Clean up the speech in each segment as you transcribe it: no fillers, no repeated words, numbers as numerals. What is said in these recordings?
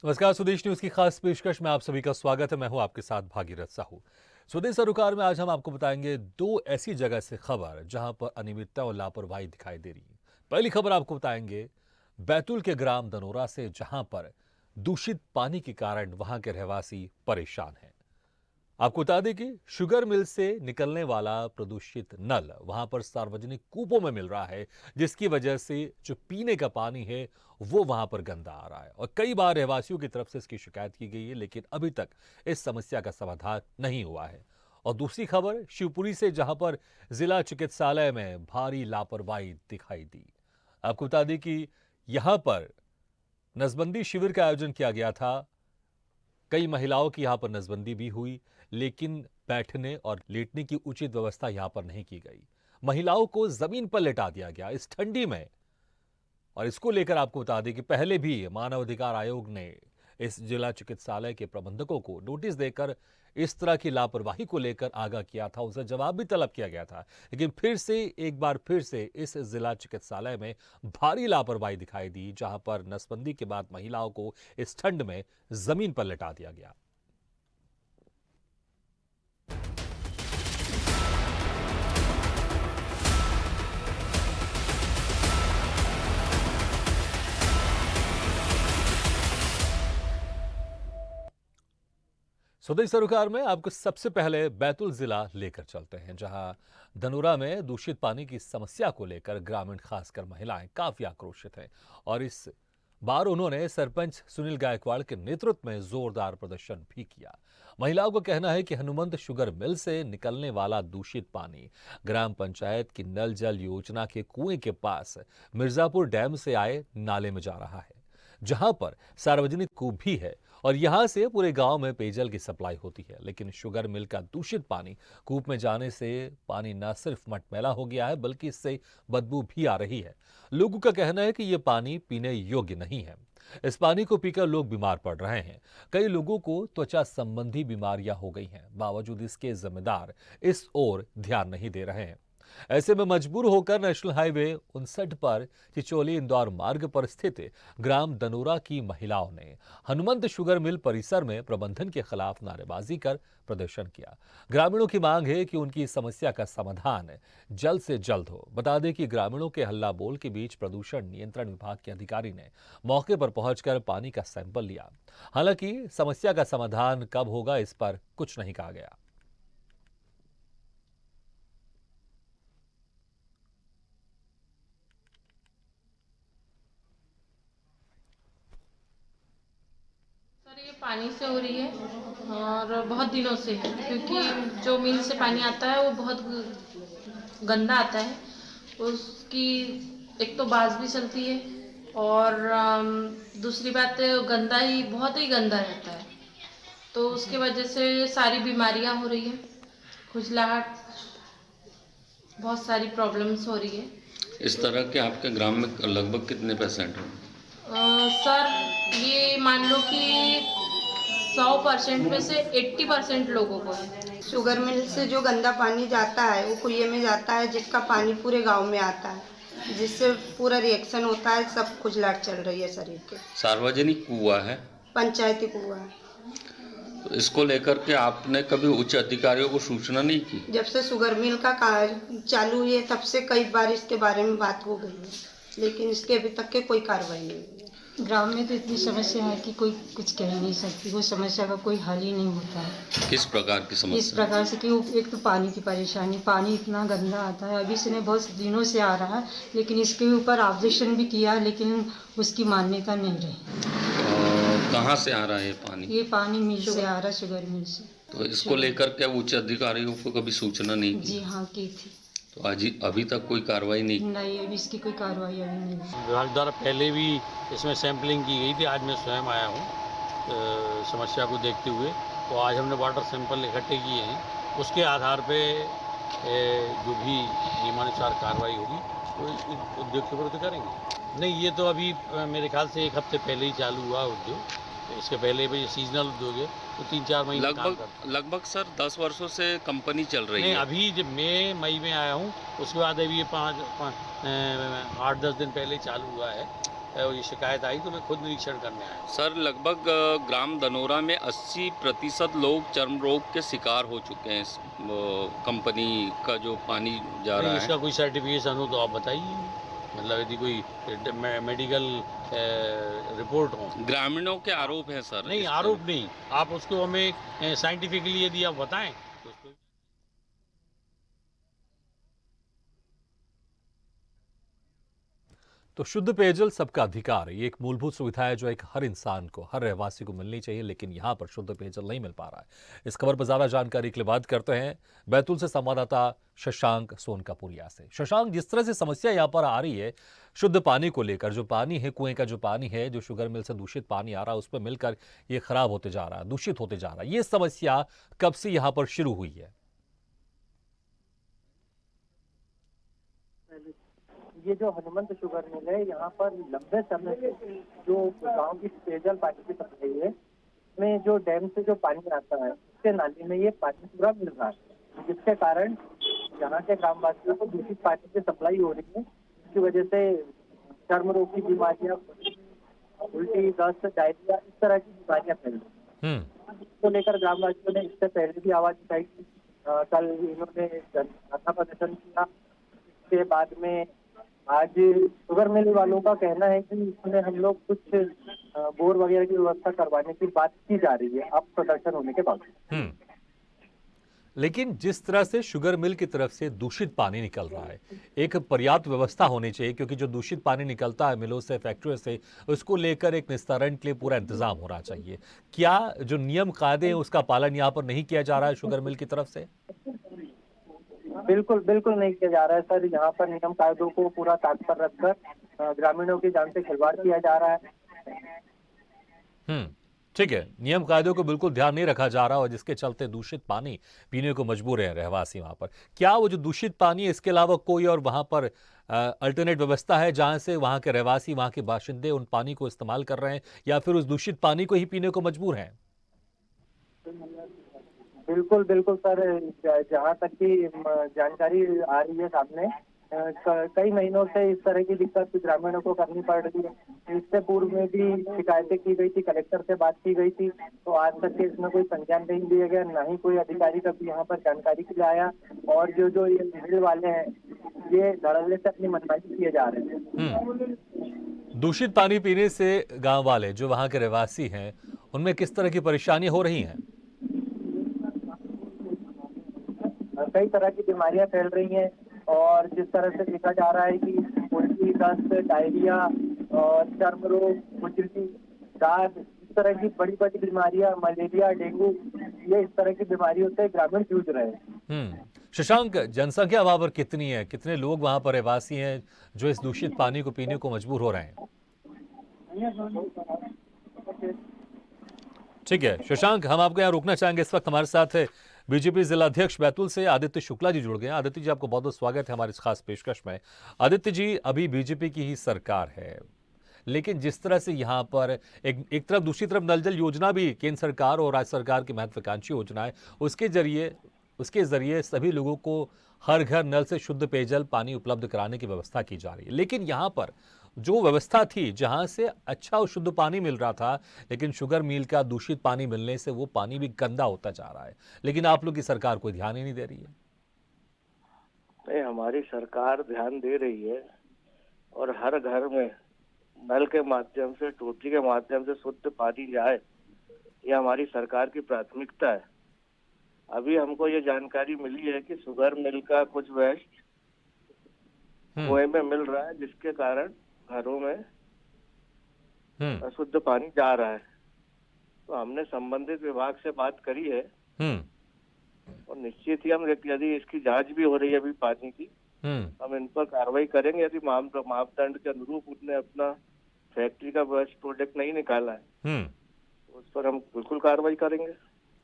नमस्कार, स्वदेश न्यूज की खास पेशकश में आप सभी का स्वागत है। मैं हूं आपके साथ भागीरथ साहू। स्वदेश सरोकार में आज हम आपको बताएंगे दो ऐसी जगह से खबर जहां पर अनियमितता और लापरवाही दिखाई दे रही है। पहली खबर आपको बताएंगे बैतूल के ग्राम धनोरा से, जहां पर दूषित पानी के कारण वहां के रहवासी परेशान हैं। आपको बता दें कि शुगर मिल से निकलने वाला प्रदूषित नल वहां पर सार्वजनिक कूपों में मिल रहा है, जिसकी वजह से जो पीने का पानी है वो वहां पर गंदा आ रहा है और कई बार रहवासियों की तरफ से इसकी शिकायत की गई है, लेकिन अभी तक इस समस्या का समाधान नहीं हुआ है। और दूसरी खबर शिवपुरी से, जहां पर जिला चिकित्सालय में भारी लापरवाही दिखाई दी। आपको बता दें कि यहां पर नसबंदी शिविर का आयोजन किया गया था। कई महिलाओं की यहां पर नसबंदी भी हुई, लेकिन बैठने और लेटने की उचित व्यवस्था यहां पर नहीं की गई। महिलाओं को जमीन पर लेटा दिया गया इस ठंडी में। और इसको लेकर आपको बता दें कि पहले भी मानव अधिकार आयोग ने इस जिला चिकित्सालय के प्रबंधकों को नोटिस देकर इस तरह की लापरवाही को लेकर आगाह किया था, उनसे जवाब भी तलब किया गया था। लेकिन एक बार फिर से इस जिला चिकित्सालय में भारी लापरवाही दिखाई दी, जहां पर नसबंदी के बाद महिलाओं को इस ठंड में जमीन पर लेटा दिया गया। स्वदेश सरोकार में आपको सबसे पहले बैतूल जिला लेकर चलते हैं, जहां धनोरा में दूषित पानी की समस्या को लेकर ग्रामीण खासकर महिलाएं काफी आक्रोशित हैं। और इस बार उन्होंने सरपंच सुनील गायकवाड़ के नेतृत्व में जोरदार प्रदर्शन भी किया। महिलाओं का कहना है कि हनुमंत शुगर मिल से निकलने वाला दूषित पानी ग्राम पंचायत की नल जल योजना के कुएं के पास मिर्जापुर डैम से आए नाले में जा रहा है, जहां पर सार्वजनिक कूप भी है और यहां से पूरे गांव में पेयजल की सप्लाई होती है। लेकिन शुगर मिल का दूषित पानी कूप में जाने से पानी न सिर्फ मटमैला हो गया है, बल्कि इससे बदबू भी आ रही है। लोगों का कहना है कि यह पानी पीने योग्य नहीं है। इस पानी को पीकर लोग बीमार पड़ रहे हैं। कई लोगों को त्वचा संबंधी बीमारियां हो गई हैं। बावजूद इसके जिम्मेदार इस ओर ध्यान नहीं दे रहे हैं। ऐसे में मजबूर होकर नेशनल हाईवे 59 पर चिचोली इंदौर मार्ग पर स्थित ग्राम धनोरा की महिलाओं ने हनुमंत शुगर मिल परिसर में प्रबंधन के खिलाफ नारेबाजी कर प्रदर्शन किया। ग्रामीणों की मांग है कि उनकी समस्या का समाधान जल्द से जल्द हो। बता दें कि ग्रामीणों के हल्ला बोल के बीच प्रदूषण नियंत्रण विभाग के अधिकारी ने मौके पर पहुंचकर पानी का सैंपल लिया। हालांकि समस्या का समाधान कब होगा, इस पर कुछ नहीं कहा गया। सर, ये पानी से हो रही है और बहुत दिनों से है, क्योंकि जो मिल से पानी आता है वो बहुत गंदा आता है। उसकी एक तो बास भी चलती है और दूसरी बात बहुत ही गंदा रहता है। तो उसके वजह से सारी बीमारियां हो रही है, खुजलाहट, बहुत सारी प्रॉब्लम्स हो रही है। इस तरह के आपके ग्राम में लगभग कितने पेशेंट हैं? सर, ये मान लो कि 100% में से 80% लोगों को है। शुगर मिल से जो गंदा पानी जाता है वो कुएं में जाता है, जिसका पानी पूरे गांव में आता है, जिससे पूरा रिएक्शन होता है, सब खुजलाहट चल रही है शरीर के। सार्वजनिक कुआं है? पंचायती कुआं है। तो इसको लेकर के आपने कभी उच्च अधिकारियों को सूचना नहीं की? जब से शुगर मिल का कार्य चालू हुई है तब से कई बार इसके बारे में बात हो गई है, लेकिन इसके अभी तक के कोई कार्रवाई नहीं हुई है। ग्राम में तो इतनी समस्या है कि कोई कुछ कह ही नहीं सकती। वो समस्या का कोई हल ही नहीं होता है। किस प्रकार की समस्या? इस प्रकार से कि एक तो पानी की परेशानी, पानी इतना गंदा आता है। अभी से नहीं, बहुत दिनों से आ रहा है, लेकिन इसके ऊपर ऑब्जेक्शन भी किया, लेकिन उसकी मान्यता नहीं रही। कहाँ से आ रहा है ये पानी? ये पानी मिल से आ रहा है, शुगर मिल से। तो इसको लेकर के उच्च अधिकारियों को कभी सूचना नहीं की? जी हाँ, की थी। तो अभी तक कोई कार्रवाई नहीं? नहीं, अभी इसकी कोई कार्रवाई अभी नहीं हुई। विभाग द्वारा पहले भी इसमें सैंपलिंग की गई थी। आज मैं स्वयं आया हूँ समस्या को देखते हुए। तो आज हमने वाटर सैंपल इकट्ठे किए हैं। उसके आधार पे जो भी नियमानुसार कार्रवाई होगी तो उद्योग के विरुद्ध करेंगे। नहीं, ये तो अभी मेरे ख्याल से 1 हफ्ते पहले ही चालू हुआ उद्योग। इसके पहले भी सीजनल उद्योग है, तो 3-4 महीने लगभग सर 10 वर्षों से कंपनी चल रही है। अभी जब मई में आया हूँ, उसके बाद अभी ये 8-10 दिन पहले चालू हुआ है ये शिकायत आई तो मैं खुद निरीक्षण करने आया। सर लगभग ग्राम धनोरा में 80% लोग चर्म रोग के शिकार हो चुके हैं इस कंपनी का जो पानी जा नहीं, रहा इसका है। कोई सर्टिफिकेशन हो तो आप बताइए, मतलब यदि कोई मेडिकल रिपोर्ट हो। ग्रामीणों के आरोप हैं सर नहीं, इस पर। आरोप नहीं, आप उसको हमें साइंटिफिकली यदि आप बताएं तो उसको तो शुद्ध पेयजल सबका अधिकार है। ये एक मूलभूत सुविधा है जो एक हर इंसान को, हर रहवासी को मिलनी चाहिए, लेकिन यहाँ पर शुद्ध पेयजल नहीं मिल पा रहा है। इस खबर पर ज्यादा जानकारी के लिए बात करते हैं बैतूल से संवाददाता शशांक सोनकापुरिया से। शशांक, जिस तरह से समस्या यहाँ पर आ रही है शुद्ध पानी को लेकर, जो पानी है कुएं का, जो पानी है जो शुगर मिल से दूषित पानी आ रहा है, उस पर मिलकर ये खराब होते जा रहा है, दूषित होते जा रहा है, ये समस्या कब से यहाँ पर शुरू हुई है? ये जो हनुमंत शुगर मिल है, यहाँ पर लंबे समय से जो गांव की पेयजल पानी की सप्लाई है, में जो डैम से जो पानी आता है उसके नाली में ये पानी पूरा मिल रहा है, जिसके कारण यहाँ के ग्रामवासियों को दूषित पानी की सप्लाई हो रही है, जिसकी वजह से चर्म रोग की बीमारियां, उल्टी, दस्त, डायरिया, इस तरह की बीमारियां फैल रही हैं। इसको लेकर ग्रामवासियों ने इससे पहले भी आवाज उठाई थी। कल इन्होंने धरना प्रदर्शन किया। इसके बाद में आज शुगर मिल वालों का कहना है कि इसमें हम लोग कुछ बोर वगैरह की व्यवस्था करवाने की बात की जा रही है अब प्रदर्शन होने के बाद। लेकिन जिस तरह से शुगर मिल की तरफ से दूषित पानी निकल रहा है, एक पर्याप्त व्यवस्था होनी चाहिए, क्योंकि जो दूषित पानी निकलता है मिलों से, फैक्ट्रियों से, उसको लेकर एक निस्तारण के लिए पूरा इंतजाम होना चाहिए। क्या जो नियम कायदे हैं उसका पालन यहाँ पर नहीं किया जा रहा है शुगर मिल की तरफ से? बिल्कुल बिल्कुल नहीं किया जा रहा है सर। यहाँ पर नियम कायदों को पूरा ताक पर रखकर ग्रामीणों की जान से खिलवाड़ किया जा रहा है। ठीक है, नियम कायदों को बिल्कुल ध्यान नहीं रखा जा रहा और जिसके चलते दूषित पानी पीने को मजबूर है रहवासी वहां पर। क्या वो जो दूषित पानी है, इसके अलावा कोई और वहां पर अल्टरनेट व्यवस्था है जहां से वहां के रहवासी, वहां के बाशिंदे उन पानी को इस्तेमाल कर रहे हैं, या फिर उस दूषित पानी को ही पीने को मजबूर हैं? बिल्कुल बिल्कुल सर, जहाँ तक की जानकारी आ रही है सामने, कई महीनों से इस तरह की दिक्कत ग्रामीणों को करनी पड़ रही है। इससे पूर्व में भी शिकायतें की गई थी, कलेक्टर से बात की गई थी, तो आज तक के इसमें कोई संज्ञान नहीं लिया गया, ना ही कोई अधिकारी कभी यहाँ पर जानकारी के लिए आया। और जो ये मिल वाले हैं, ये धड़ल्ले से अपनी मनमानी किए जा रहे हैं। दूषित पानी पीने से गांव वाले, जो वहां के रहवासी हैं, उनमें किस तरह की परेशानी हो रही हैं? कई तरह की बीमारियां फैल रही हैं, और जिस तरह से देखा जा रहा है कि उल्टी, दस्त, डायरिया और चर्म रोग, खुजली, दाद, इस तरह की बड़ी बड़ी बीमारियां, मलेरिया, डेंगू, ये इस तरह की बीमारियों से ग्रामीण जूझ रहे हैं। शशांक, जनसंख्या वहां पर कितनी है, कितने लोग वहां पर रहवासी हैं जो इस दूषित पानी को पीने को मजबूर हो रहे हैं? ठीक है शशांक, हम आपको यहाँ रोकना चाहेंगे। इस वक्त हमारे साथ बीजेपी जिला अध्यक्ष बैतूल से आदित्य शुक्ला जी जुड़ गए हैं। आदित्य जी, आपको बहुत बहुत स्वागत है हमारी इस खास पेशकश में। आदित्य जी, अभी बीजेपी की ही सरकार है, लेकिन जिस तरह से यहाँ पर एक तरफ, दूसरी तरफ नल जल योजना भी केंद्र सरकार और राज्य सरकार की महत्वाकांक्षी योजना है, उसके जरिए सभी लोगों को हर घर नल से शुद्ध पेयजल पानी उपलब्ध कराने की व्यवस्था की जा रही है। लेकिन यहाँ पर जो व्यवस्था थी, जहां से अच्छा और शुद्ध पानी मिल रहा था, लेकिन शुगर मिल का दूषित पानी मिलने से वो पानी भी गंदा होता जा रहा है। लेकिन आप लोग की सरकार कोई ध्यान ही नहीं दे रही है। नहीं, हमारी सरकार ध्यान दे रही है, और हर घर में नल के माध्यम से, टोटी के माध्यम से शुद्ध पानी जाए, ये हमारी सरकार की प्राथमिकता है। अभी हमको ये जानकारी मिली है कि शुगर मिल का कुछ वेस्ट कुएं में मिल रहा है, जिसके कारण घरों में अशुद्ध पानी जा रहा है। तो हमने संबंधित विभाग से बात करी है, और निश्चित ही हम, यदि इसकी जांच भी हो रही है अभी पानी की, हम इन पर कार्रवाई करेंगे। यदि मापदंड के अनुरूप उसने अपना फैक्ट्री का वेस्ट प्रोडक्ट नहीं निकाला है, तो उस पर हम बिल्कुल कार्रवाई करेंगे।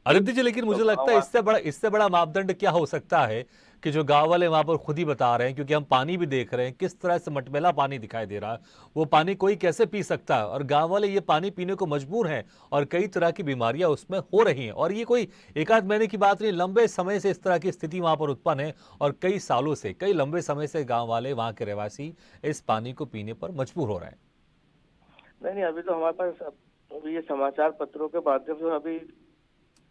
आदित्य जी, लेकिन मुझे लगता है इससे बड़ा मापदंड क्या हो सकता है कि जो गांव वाले वहां पर खुद ही बता रहे हैं, क्योंकि हम पानी भी देख रहे हैं किस तरह से मटमैला पानी दिखाई दे रहा है। वो पानी कोई कैसे पी सकता है, और गांव वाले ये पानी पीने को मजबूर हैं, और कई तरह की बीमारियां उसमें हो रही हैं। और ये कोई एक आध महीने की बात नहीं, लंबे समय से इस तरह की स्थिति वहां पर उत्पन्न है, और कई सालों से, कई लंबे समय से गाँव वाले, वहां के रहवासी इस पानी को पीने पर मजबूर हो रहे हैं। नहीं, अभी तो हमारे पास अभी ये समाचार पत्रों के माध्यम से अभी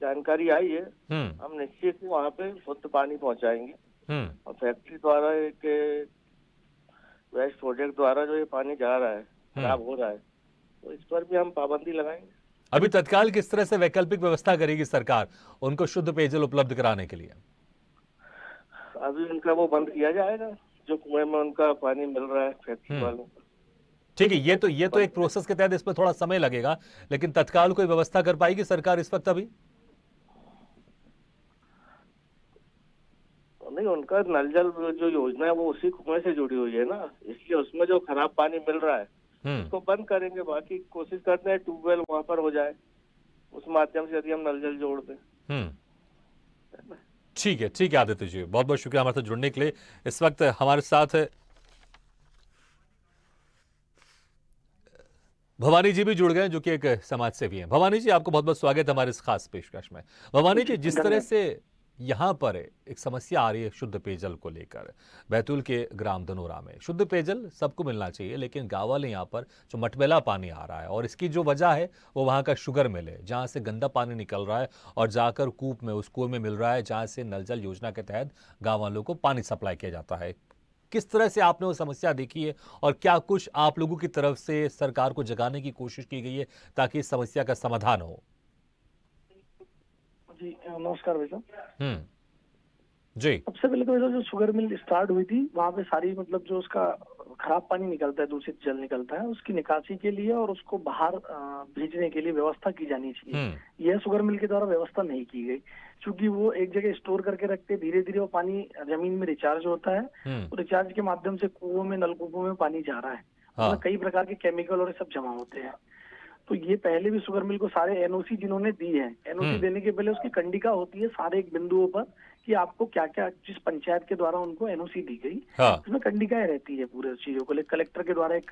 जानकारी आई है। हम निश्चित ही वहाँ पे शुद्ध पानी पहुँचाएंगे और फैक्ट्री द्वारा एक वेस्ट प्रोजेक्ट द्वारा जो ये पानी जा रहा है, खराब हो रहा है, तो इस पर भी हम पाबंदी लगाएंगे। अभी तत्काल किस तरह से वैकल्पिक व्यवस्था करेगी सरकार उनको शुद्ध पेयजल उपलब्ध कराने के लिए? अभी उनका वो बंद किया जाएगा जो कुएं में उनका पानी मिल रहा है फैक्ट्री वालों को। ठीक है, ये तो एक प्रोसेस के तहत इसमें थोड़ा समय लगेगा, लेकिन तत्काल कोई व्यवस्था कर पाएगी सरकार इस वक्त अभी? नहीं, उनका नल जल जो योजना है वो उसी कुएं से जुड़ी हुई है ना, इसलिए उसमें जो खराब पानी मिल रहा है उसको बंद करेंगे। बाकी कोशिश करते हैं ट्यूबवेल वहां पर हो जाए, उस माध्यम से यदि हम नल जल जोड़ दें। ठीक है आदित्य जी, बहुत बहुत शुक्रिया हमारे साथ जुड़ने के लिए। इस वक्त हमारे साथ भवानी जी भी जुड़ गए जो कि एक समाज सेवी हैं। भवानी जी, आपको बहुत बहुत स्वागत है हमारे इस खास पेशकश में। भवानी जी, जिस तरह से यहाँ पर एक समस्या आ रही है शुद्ध पेयजल को लेकर, बैतूल के ग्राम धनोरा में शुद्ध पेयजल सबको मिलना चाहिए, लेकिन गांव वाले यहाँ पर जो मटमैला पानी आ रहा है, और इसकी जो वजह है वो वहाँ का शुगर मिल है, जहाँ से गंदा पानी निकल रहा है और जाकर कूप में, उस कुएं में मिल रहा है जहाँ से नल जल योजना के तहत गाँव वालों को पानी सप्लाई किया जाता है। किस तरह से आपने वो समस्या देखी है और क्या कुछ आप लोगों की तरफ से सरकार को जगाने की कोशिश की गई है ताकि इस समस्या का समाधान हो? जी नमस्कार भाई साहब। जी, सबसे पहले तो जो शुगर मिल स्टार्ट हुई थी वहाँ पे सारी मतलब जो उसका खराब पानी निकलता है, दूषित जल निकलता है, उसकी निकासी के लिए और उसको बाहर भेजने के लिए व्यवस्था की जानी चाहिए। यह शुगर मिल के द्वारा व्यवस्था नहीं की गई, क्योंकि वो एक जगह स्टोर करके रखते, धीरे धीरे वो पानी जमीन में रिचार्ज होता है, तो रिचार्ज के माध्यम से कुओं में, नलकूपों में पानी जा रहा है, उसमें कई प्रकार के केमिकल और सब जमा होते हैं। तो ये पहले भी शुगर मिल को सारे एनओसी जिन्होंने दी है, एनओसी देने के पहले उसकी कंडिका होती है सारे एक बिंदुओं पर कि आपको क्या क्या, जिस पंचायत के द्वारा उनको एनओसी दी गई उसमें कंडिकाएं रहती है, पूरे चीजों को लेकर कलेक्टर के द्वारा एक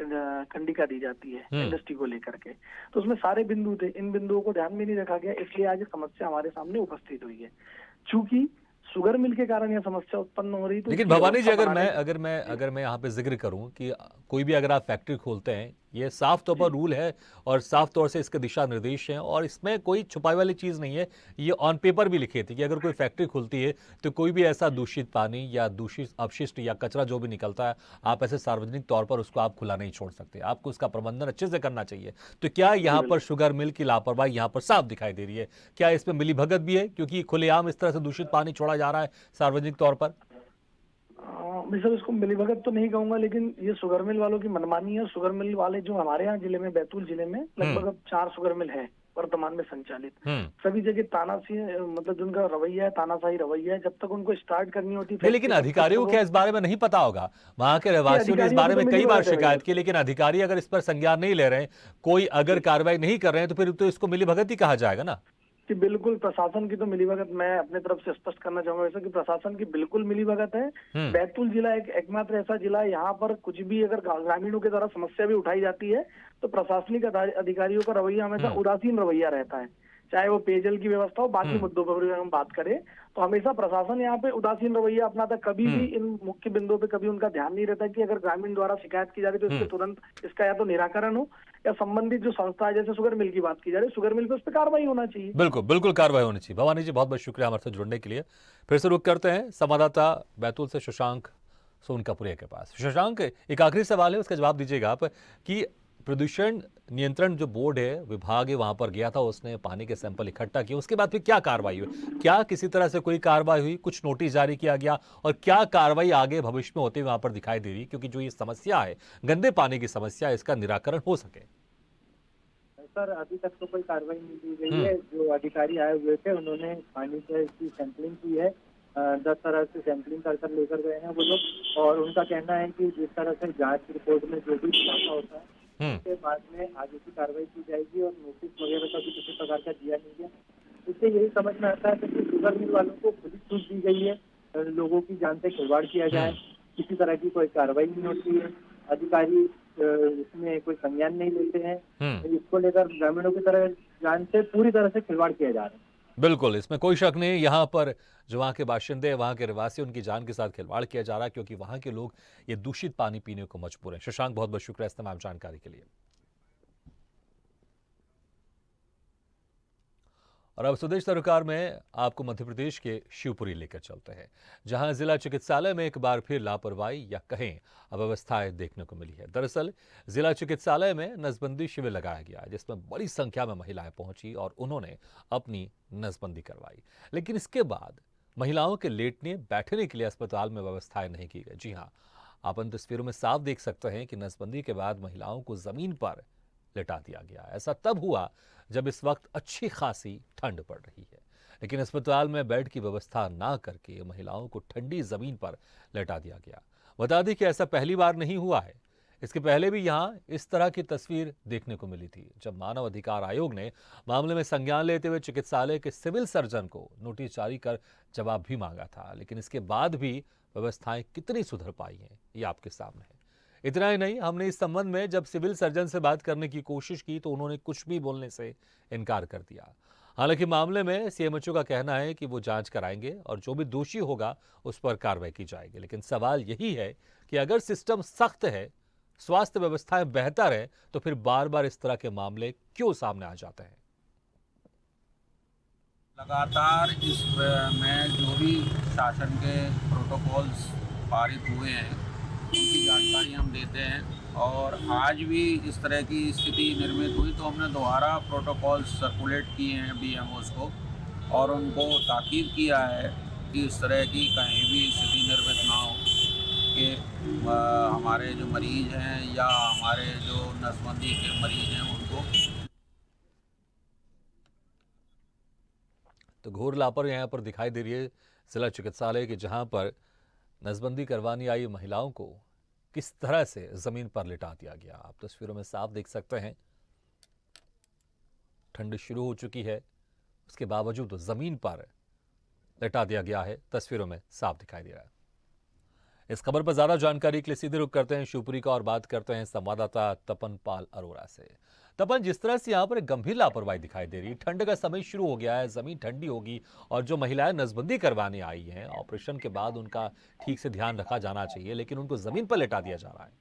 कंडिका दी जाती है इंडस्ट्री को लेकर के। तो उसमें सारे बिंदु थे, इन बिंदुओं को ध्यान में नहीं रखा गया, इसलिए आज समस्या हमारे सामने उपस्थित हुई है। चूंकि शुगर मिल के कारण यह समस्या उत्पन्न हो रही, तो लेकिन भवानी जी, अगर मैं यहाँ पे जिक्र करूँ कि कोई भी अगर आप फैक्ट्री खोलते हैं, ये साफ तौर पर रूल है और साफ तौर से इसके दिशा निर्देश हैं और इसमें कोई छुपाई वाली चीज़ नहीं है। ये ऑन पेपर भी लिखे थे कि अगर कोई फैक्ट्री खुलती है तो कोई भी ऐसा दूषित पानी या दूषित अपशिष्ट या कचरा जो भी निकलता है, आप ऐसे सार्वजनिक तौर पर उसको आप खुला नहीं छोड़ सकते, आपको उसका प्रबंधन अच्छे से करना चाहिए। तो क्या यहाँ पर शुगर मिल की लापरवाही यहाँ पर साफ दिखाई दे रही है? क्या इसमें मिलीभगत भी है, क्योंकि खुलेआम इस तरह से दूषित पानी छोड़ा जा रहा है सार्वजनिक तौर पर? मैं सर इसको मिलीभगत तो नहीं कहूंगा, लेकिन ये शुगर मिल वालों की मनमानी है। शुगर मिल वाले जो हमारे यहाँ जिले में, बैतूल जिले में लगभग अब 4 शुगर मिल है वर्तमान में संचालित। सभी जगह तानाशाही, मतलब जिनका रवैया है तानाशाही रवैया है, जब तक उनको स्टार्ट करनी होती है। लेकिन अधिकारियों को क्या इस बारे में नहीं पता होगा? वहां के रहवासियों ने इस बारे में कई बार शिकायत की, लेकिन अधिकारी अगर इस पर संज्ञान नहीं ले रहे हैं, कोई अगर कार्रवाई नहीं कर रहे हैं, तो फिर तो इसको मिलीभगत ही कहा जाएगा ना। कि बिल्कुल प्रशासन की तो मिलीभगत, मैं अपने तरफ से स्पष्ट करना चाहूंगा ऐसा कि प्रशासन की बिल्कुल मिलीभगत है। बैतूल जिला एक एकमात्र ऐसा जिला है यहाँ पर कुछ भी अगर ग्रामीणों के द्वारा समस्या भी उठाई जाती है तो प्रशासनिक अधिकारियों का रवैया हमेशा उदासीन रवैया रहता है, चाहे वो पेयजल की व्यवस्था हो, बाकी मुद्दों पर भी हम बात करें तो हमेशा प्रशासन यहाँ पे उदासीन रवैया अपनाता। कभी भी इन मुख्य बिंदुओं पे कभी उनका ध्यान नहीं रहता कि अगर ग्रामीण द्वारा शिकायत की जा रही है तो इसके तुरंत इसका या तो निराकरण हो या संबंधित जो संस्था है, जैसे शुगर मिल की बात की जा रही है, शुगर मिल पे उस पर कार्रवाई होना चाहिए। बिल्कुल कार्रवाई होनी चाहिए। भवानी जी, बहुत बहुत शुक्रिया हमारे साथ जुड़ने के लिए। फिर से रुक करते हैं संवाददाता बैतूल से शशांक सोनकापुरिया के पास। शशांक, एक आखिरी सवाल है, उसका जवाब दीजिएगा आप कि प्रदूषण नियंत्रण जो बोर्ड है, विभाग है, वहां पर गया था, उसने पानी के सैंपल इकट्ठा किए, उसके बाद फिर क्या कार्रवाई हुई? क्या किसी तरह से कोई कार्रवाई हुई, कुछ नोटिस जारी किया गया, और क्या कार्रवाई आगे भविष्य में होते हुए वहां पर दिखाई दे रही, क्योंकि जो ये समस्या है गंदे पानी की समस्या, इसका निराकरण हो सके? सर अभी तक तो कोई कार्रवाई नहीं की गई है। जो अधिकारी आए हुए थे उन्होंने पानी से इसकी सैंपलिंग की है, 10 तरह से सैंपलिंग कर लेकर गए हैं वो लोग, और उनका कहना है कि जिस तरह से जांच रिपोर्ट में जो भी खुलासा होता है उसके बाद में आगे की कार्रवाई की जाएगी, और नोटिस वगैरह का भी किसी प्रकार का दिया नहीं है। इससे यही समझ में आता है कि शुगर मिल वालों को खुली छूट दी गई है, लोगों की जान से खिलवाड़ किया जाए, किसी तरह की कोई कार्रवाई नहीं होती है, अधिकारी इसमें कोई संज्ञान नहीं लेते हैं। इसको लेकर ग्रामीणों की तरह जान से पूरी तरह से खिलवाड़ किया जा रहा है। बिल्कुल, इसमें कोई शक नहीं। यहाँ पर जो वहाँ के बाशिंदे, वहाँ के रहवासी, उनकी जान के साथ खिलवाड़ किया जा रहा है, क्योंकि वहाँ के लोग ये दूषित पानी पीने को मजबूर हैं। शशांक, बहुत बहुत शुक्रिया इस तमाम जानकारी के लिए। और अब स्वदेश सरोकार में आपको मध्य प्रदेश के शिवपुरी लेकर चलते हैं, जहां जिला चिकित्सालय में एक बार फिर लापरवाही या कहें अव्यवस्थाएं देखने को मिली है। दरअसल जिला चिकित्सालय में नसबंदी शिविर लगाया गया, जिसमें बड़ी संख्या में महिलाएं पहुंची और उन्होंने अपनी नसबंदी करवाई। लेकिन इसके बाद महिलाओं के लेटने बैठने के लिए अस्पताल में व्यवस्थाएं नहीं की गई। जी हाँ, आप इन तस्वीरों में साफ देख सकते हैं कि नसबंदी के बाद महिलाओं को जमीन पर लिटा दिया गया। ऐसा तब हुआ जब इस वक्त अच्छी खासी ठंड पड़ रही है, लेकिन अस्पताल में बेड की व्यवस्था ना करके महिलाओं को ठंडी जमीन पर लिटा दिया गया। बता दें कि ऐसा पहली बार नहीं हुआ है। इसके पहले भी यहां इस तरह की तस्वीर देखने को मिली थी, जब मानव अधिकार आयोग ने मामले में संज्ञान लेते हुए चिकित्सालय के सिविल सर्जन को नोटिस जारी कर जवाब भी मांगा था। लेकिन इसके बाद भी व्यवस्थाएं कितनी सुधर पाई हैं, ये आपके सामने है। इतना ही नहीं, हमने इस संबंध में जब सिविल सर्जन से बात करने की कोशिश की तो उन्होंने कुछ भी बोलने से इनकार कर दिया। हालांकि मामले में सीएमएचओ का कहना है कि वो जांच कराएंगे और जो भी दोषी होगा उस पर कार्रवाई की जाएगी। लेकिन सवाल यही है कि अगर सिस्टम सख्त है, स्वास्थ्य व्यवस्थाएं बेहतर है, तो फिर बार बार इस तरह के मामले क्यों सामने आ जाते हैं? लगातार इसमें जो भी शासन के प्रोटोकॉल्स पारित हुए हैं उनकी जानकारी हम देते हैं, और आज भी इस तरह की स्थिति निर्मित हुई तो हमने दोबारा प्रोटोकॉल सर्कुलेट किए हैं बीएमओस को, और उनको ताकीद किया है कि इस तरह की कहीं भी स्थिति निर्मित ना हो कि हमारे जो मरीज हैं या हमारे जो नसबंदी के मरीज हैं उनको। तो घोर लापरवाही यहाँ पर दिखाई दे रही है जिला चिकित्सालय के, जहां पर नसबंदी करवाने आई महिलाओं को किस तरह से जमीन पर लिटा दिया गया। आप तस्वीरों में साफ देख सकते हैं, ठंड शुरू हो चुकी है, उसके बावजूद जमीन पर लिटा दिया गया है। तस्वीरों में साफ दिखाई दे रहा है। इस खबर पर ज्यादा जानकारी के लिए सीधे रुख करते हैं शिवपुरी का और बात करते हैं संवाददाता तपन पाल अरोड़ा से। तपन, जिस तरह से यहाँ पर एक गंभीर लापरवाही दिखाई दे रही है, ठंड का समय शुरू हो गया है, जमीन ठंडी होगी और जो महिलाएं नसबंदी करवाने आई हैं, ऑपरेशन के बाद उनका ठीक से ध्यान रखा जाना चाहिए, लेकिन उनको जमीन पर लिटा दिया जा रहा है।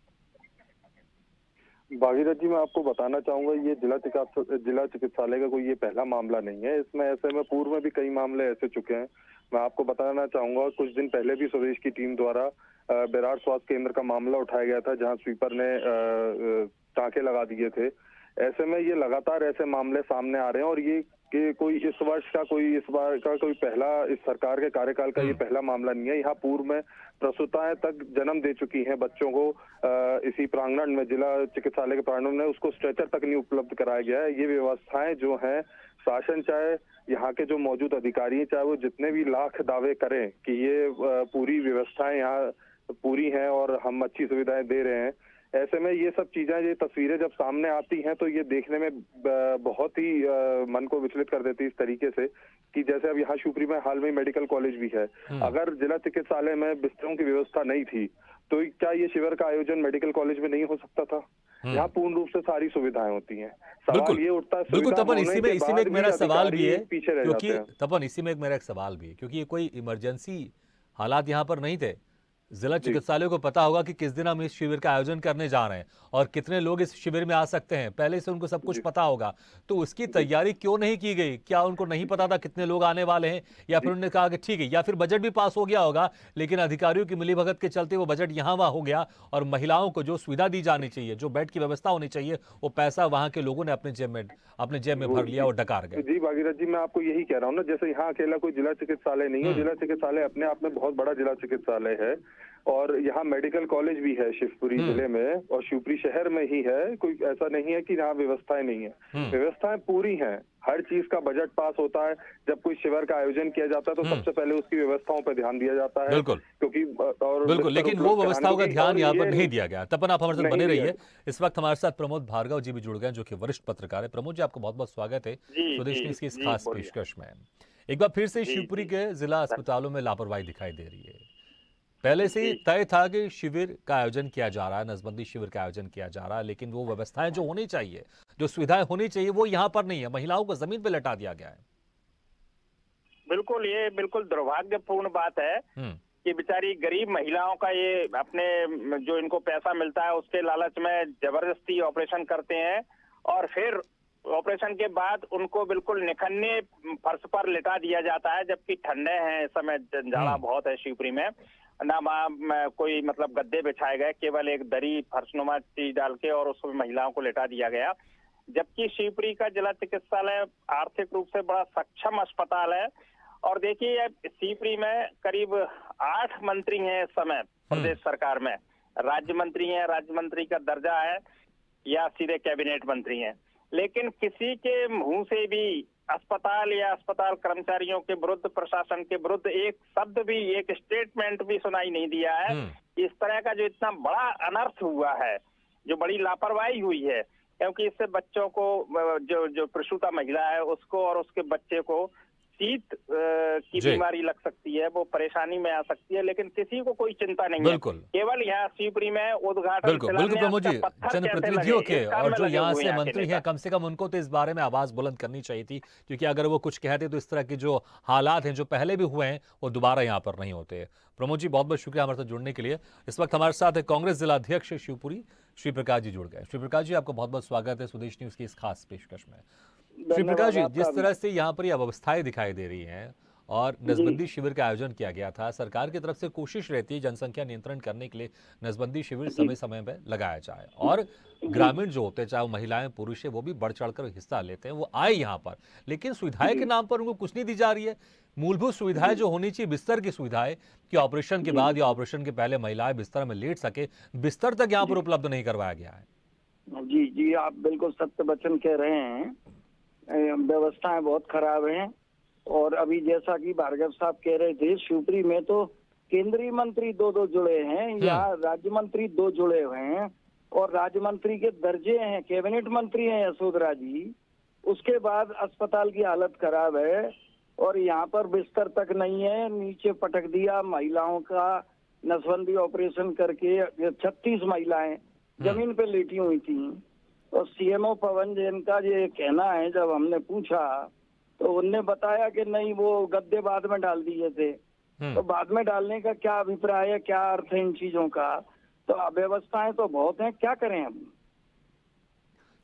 भागीरथ जी, मैं आपको बताना चाहूंगा, ये जिला चिकित्सालय का कोई ये पहला मामला नहीं है। इसमें ऐसे में पूर्व में भी कई मामले ऐसे चुके हैं। मैं आपको बताना चाहूंगा, कुछ दिन पहले भी स्वदेश की टीम द्वारा बेरार स्वास्थ्य केंद्र का मामला उठाया गया था, जहां स्वीपर ने टाँके लगा दिए थे। ऐसे में ये लगातार ऐसे मामले सामने आ रहे हैं, और ये कि कोई इस बार का कोई पहला, इस सरकार के कार्यकाल का ये पहला मामला नहीं है। यहाँ पूर्व में प्रसूताएं तक जन्म दे चुकी हैं बच्चों को, इसी प्रांगण में, जिला चिकित्सालय के प्रांगण में उसको स्ट्रेचर तक नहीं उपलब्ध कराया गया है। ये व्यवस्थाएं जो हैं, शासन चाहे यहाँ के जो मौजूद अधिकारी, चाहे वो जितने भी लाख दावे करें कि ये पूरी व्यवस्थाएं यहाँ पूरी हैं और हम अच्छी सुविधाएं दे रहे हैं, ऐसे में ये सब चीजें, ये तस्वीरें जब सामने आती हैं तो ये देखने में बहुत ही मन को विचलित कर देती है, इस तरीके से कि जैसे अब यहाँ शिवपुरी में हाल में मेडिकल कॉलेज भी है। अगर जिला चिकित्सालय में बिस्तरों की व्यवस्था नहीं थी तो क्या ये शिविर का आयोजन मेडिकल कॉलेज में नहीं हो सकता था? यहाँ पूर्ण रूप से सारी सुविधाएं होती हैं। सवाल ये उठता है, बिल्कुल तपन, इसी में एक मेरा सवाल भी है, पीछे रह जाते हैं। तपन, इसी में एक मेरा एक सवाल भी है, क्योंकि ये कोई इमरजेंसी हालात यहाँ पर नहीं थे। जिला चिकित्सालय को पता होगा कि किस दिन हम इस शिविर का आयोजन करने जा रहे हैं और कितने लोग इस शिविर में आ सकते हैं, पहले से उनको सब कुछ पता होगा। तो उसकी तैयारी क्यों नहीं की गई? क्या उनको नहीं पता था कितने लोग आने वाले हैं, या फिर उन्होंने कहा कि ठीक है, या फिर बजट भी पास हो गया होगा, लेकिन अधिकारियों की मिलीभगत के चलते वो बजट यहाँ वहाँ हो गया और महिलाओं को जो सुविधा दी जानी चाहिए, जो बेड की व्यवस्था होनी चाहिए, वो पैसा वहाँ के लोगों ने अपने जेब में भर लिया और डकार गए। जी भागीरथ जी, मैं आपको यही कह रहा हूँ ना, जैसे यहाँ अकेला कोई जिला चिकित्सालय नहीं है। जिला चिकित्सालय अपने आप में बहुत बड़ा जिला चिकित्सालय है, और यहाँ मेडिकल कॉलेज भी है शिवपुरी जिले में, और शिवपुरी शहर में ही है। कोई ऐसा नहीं है कि यहाँ व्यवस्थाएं नहीं है, व्यवस्थाएं पूरी हैं। हर चीज का बजट पास होता है। जब कोई शिविर का आयोजन किया जाता है तो सबसे पहले उसकी व्यवस्थाओं पर ध्यान दिया जाता है, क्योंकि बिल्कुल, लेकिन वो व्यवस्थाओं का ध्यान यहाँ पर नहीं दिया गया। तपन, आप हमारे साथ बने रहिए। इस वक्त हमारे साथ प्रमोद भार्गव जी भी जुड़ गए, जो कि वरिष्ठ पत्रकार है। प्रमोद जी, आपको बहुत बहुत स्वागत है स्वदेश न्यूज की इस खास पेशकश में। एक बार फिर से शिवपुरी के जिला अस्पतालों में लापरवाही दिखाई दे रही है। पहले से ही तय था कि शिविर का आयोजन किया जा रहा है, नसबंदी शिविर का आयोजन किया जा रहा है, लेकिन वो व्यवस्थाएं जो होनी चाहिए, जो सुविधाएं होनी चाहिए, वो यहाँ पर नहीं है। महिलाओं को जमीन पर लटा दिया गया है। बिल्कुल, ये बिल्कुल दुर्भाग्यपूर्ण बात है कि बेचारी गरीब महिलाओं का ये अपने जो इनको पैसा मिलता है उसके लालच में जबरदस्ती ऑपरेशन करते हैं, और फिर ऑपरेशन के बाद उनको बिल्कुल निखन्ने फर्श पर लिटा दिया जाता है, जबकि ठंडे हैं इस समय, जाड़ा बहुत है शिवपुरी में। ना वहाँ कोई मतलब गद्दे बिछाए गए, केवल एक दरी फर्शनुमा चीज डाल के और उसमें महिलाओं को लिटा दिया गया। जबकि शिवपुरी का जिला चिकित्सालय आर्थिक रूप से बड़ा सक्षम अस्पताल है। और देखिए शिवपुरी में करीब 8 मंत्री हैं इस समय प्रदेश सरकार में, राज्य मंत्री हैं, राज्य मंत्री का दर्जा है या सीधे कैबिनेट मंत्री हैं, लेकिन किसी के मुंह से भी अस्पताल या अस्पताल कर्मचारियों के विरुद्ध, प्रशासन के विरुद्ध एक शब्द भी, एक स्टेटमेंट भी सुनाई नहीं दिया है। इस तरह का जो इतना बड़ा अनर्थ हुआ है, जो बड़ी लापरवाही हुई है, क्योंकि इससे बच्चों को, जो प्रसूता महिला है उसको और उसके बच्चे को शीत की बीमारी लग सकती है, वो परेशानी में आ सकती है, लेकिन किसी को कोई चिंता नहीं है। केवल यहाँ शिवपुरी में उद्घाटन बिल्कुल प्रमोद जी, जनप्रतिनिधियों के और जो यहाँ से मंत्री हैं, कम से कम उनको तो इस बारे में आवाज बुलंद करनी चाहिए थी, क्योंकि अगर वो कुछ कहते तो इस तरह के जो हालात हैं जो पहले भी हुए हैं वो दोबारा यहाँ पर नहीं होते। प्रमोद जी, बहुत बहुत शुक्रिया हमारे साथ जुड़ने के लिए। इस वक्त हमारे साथ कांग्रेस जिला अध्यक्ष शिवपुरी श्री प्रकाश जी जुड़ गए। श्री प्रकाश जी, आपका बहुत बहुत स्वागत है स्वदेश न्यूज की इस खास पेशकश में। श्री प्रकाश जी, जिस तरह से यहाँ पर ये अव्यवस्थाएं दिखाई दे रही हैं और नसबंदी शिविर का आयोजन किया गया था, सरकार की तरफ से कोशिश रहती है जनसंख्या नियंत्रण करने के लिए नसबंदी शिविर समय समय पर लगाया जाए और ग्रामीण जो होते हैं, चाहे वो महिलाएं पुरुष है, वो भी बढ़ चढ़कर हिस्सा लेते हैं, वो आए यहाँ पर, लेकिन सुविधाएं के नाम पर उनको कुछ नहीं दी जा रही है। मूलभूत सुविधाएं जो होनी चाहिए, बिस्तर की सुविधाएं कि ऑपरेशन के बाद या ऑपरेशन के पहले महिलाएं बिस्तर में लेट सके, बिस्तर तक यहाँ पर उपलब्ध नहीं करवाया गया है। जी जी, आप बिल्कुल सत्य वचन कह रहे हैं। व्यवस्थाएं बहुत खराब हैं और अभी जैसा कि भार्गव साहब कह रहे थे, शिवपुरी में तो केंद्रीय मंत्री 2-2 जुड़े हैं, यहाँ राज्य मंत्री 2 जुड़े हुए हैं और राज्य मंत्री के दर्जे हैं, कैबिनेट मंत्री हैं यशोधरा जी। उसके बाद अस्पताल की हालत खराब है और यहाँ पर बिस्तर तक नहीं है, नीचे पटक दिया महिलाओं का नसबंदी ऑपरेशन करके। 36 महिलाएं जमीन पे लेटी हुई थी और सीएमओ पवन जैन का ये कहना है, जब हमने पूछा तो उनने बताया कि नहीं, वो गद्दे बाद में डाल दिए थे। तो बाद में डालने का क्या अभिप्राय है, क्या अर्थ है इन चीजों का? तो अव्यवस्थाएं तो बहुत हैं, क्या करें हम?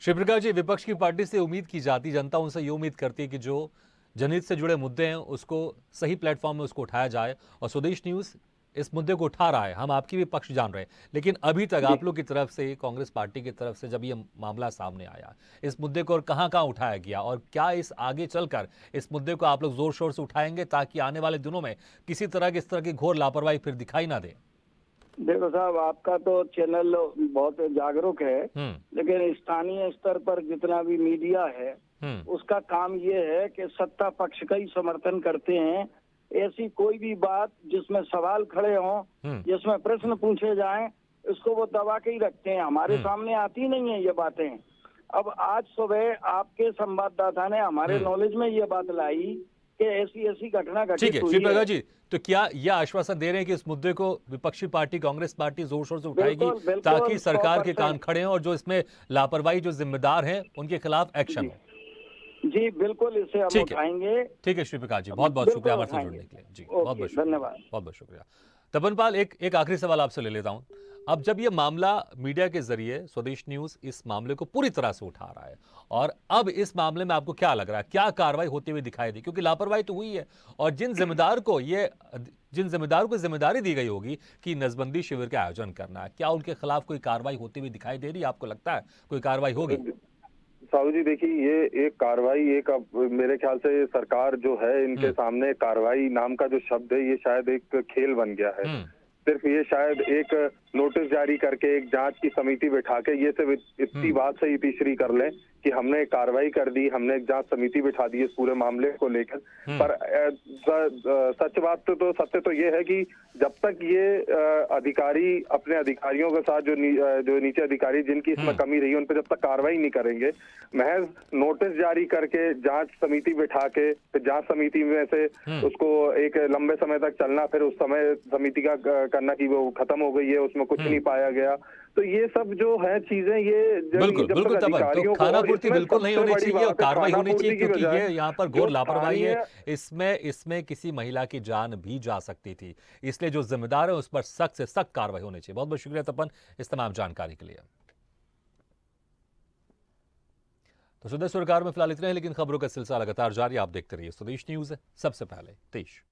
श्री प्रकाश जी, विपक्ष की पार्टी से उम्मीद की जाती, जनता उनसे ये उम्मीद करती है कि जो जनहित से जुड़े मुद्दे हैं उसको सही प्लेटफॉर्म में उसको उठाया जाए और स्वदेश न्यूज इस मुद्दे को उठा रहा है। हम आपकी भी पक्ष जान रहे हैं, लेकिन अभी तक आप लोग की तरफ से, कांग्रेस पार्टी की तरफ से जब ये मामला सामने आया, इस मुद्दे को और कहां उठाया गया और क्या इस आगे चलकर इस मुद्दे को आप लोग जोर शोर से उठाएंगे ताकि आने वाले दिनों में किसी तरह की इस तरह की घोर लापरवाही फिर दिखाई ना दे? देखो साहब, आपका तो चैनल बहुत जागरूक है, लेकिन स्थानीय स्तर पर जितना भी मीडिया है उसका काम ये है कि सत्ता पक्ष का ही समर्थन करते हैं। ऐसी कोई भी बात जिसमें सवाल खड़े हों, जिसमें प्रश्न पूछे जाएं, इसको वो दबा के ही रखते हैं। हमारे सामने आती नहीं है ये बातें। अब आज सुबह आपके संवाददाता ने हमारे नॉलेज में ये बात लाई कि ऐसी ऐसी घटना घटित हुई है। ठीक है श्री प्रकाश जी, तो क्या यह आश्वासन दे रहे हैं कि इस मुद्दे को विपक्षी पार्टी कांग्रेस पार्टी जोर शोर से उठाएगी ताकि सरकार के कान खड़े हों और जो इसमें लापरवाही जो जिम्मेदार हैं उनके खिलाफ एक्शन हो? जी बिल्कुल, इसे हम उठाएंगे। ठीक है श्री प्रकाश जी, बहुत बहुत शुक्रिया हमारे साथ जुड़ने के लिए। जी बहुत बहुत धन्यवाद, बहुत बहुत शुक्रिया। तपन पाल, एक आखिरी सवाल आपसे ले लेता हूं। अब जब ये मामला मीडिया के जरिए स्वदेश न्यूज इस मामले को पूरी तरह से उठा रहा है और अब इस मामले में आपको क्या लग रहा है, क्या कार्रवाई होती हुई दिखाई दी? क्योंकि लापरवाही तो हुई है और जिन जिम्मेदार को जिम्मेदारी दी गई होगी कि नसबंदी शिविर का आयोजन करना है, क्या उनके खिलाफ कोई कार्रवाई होती हुई दिखाई दे रही है? आपको लगता है कोई कार्रवाई होगी? साहू जी देखिए, ये एक कार्रवाई, एक मेरे ख्याल से सरकार जो है इनके सामने कार्रवाई नाम का जो शब्द है ये शायद एक खेल बन गया है। सिर्फ ये शायद एक नोटिस जारी करके एक जांच की समिति बैठा के ये सिर्फ इतनी बात से ही तीसरी कर लें कि हमने कार्रवाई कर दी, हमने एक जांच समिति बैठा दी इस पूरे मामले को लेकर। पर सत्य तो ये है कि जब तक ये अधिकारी अपने अधिकारियों के साथ जो नीचे अधिकारी जिनकी इसमें कमी रही है उन पर जब तक कार्रवाई नहीं करेंगे, महज नोटिस जारी करके जांच समिति बैठा के फिर जांच समिति में से उसको एक लंबे समय तक चलना, फिर उस समय समिति का करना कि वो खत्म हो गई है, उसमें कुछ नहीं पाया गया, तो ये सब जो है चीजें ये बिल्कुल तो खानापूर्ति बिल्कुल नहीं होनी चाहिए और कार्रवाई होनी चाहिए, क्योंकि ये यहाँ पर घोर लापरवाही है। इसमें किसी महिला की जान भी जा सकती थी, इसलिए जो जिम्मेदार है उस पर सख्त से सख्त कार्रवाई होनी चाहिए। बहुत बहुत शुक्रिया तपन इस तमाम जानकारी के लिए। तो स्वदेश सरकार में फिलहाल इतने हैं, लेकिन खबरों का सिलसिला लगातार जारी। आप देखते रहिए स्वदेश न्यूज, सबसे पहले देश।